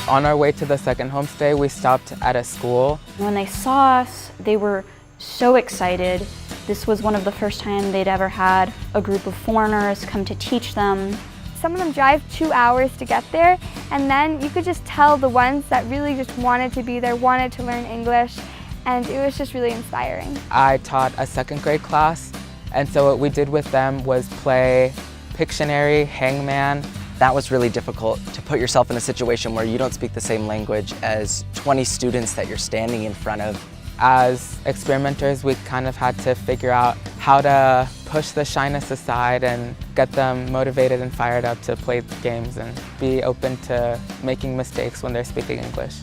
On our way to the second homestay, we stopped at a school. When they saw us, they were so excited. This was one of the first time they'd ever had a group of foreigners come to teach them. Some of them drive 2 hours to get there, and then you could just tell the ones that really just wanted to be there, wanted to learn English, and it was just really inspiring. I taught a second grade class, and so what we did with them was play Pictionary, Hangman. That was really difficult, to put yourself in a situation where you don't speak the same language as 20 students that you're standing in front of. As experimenters, we kind of had to figure out how to push the shyness aside and get them motivated and fired up to play games and be open to making mistakes when they're speaking English.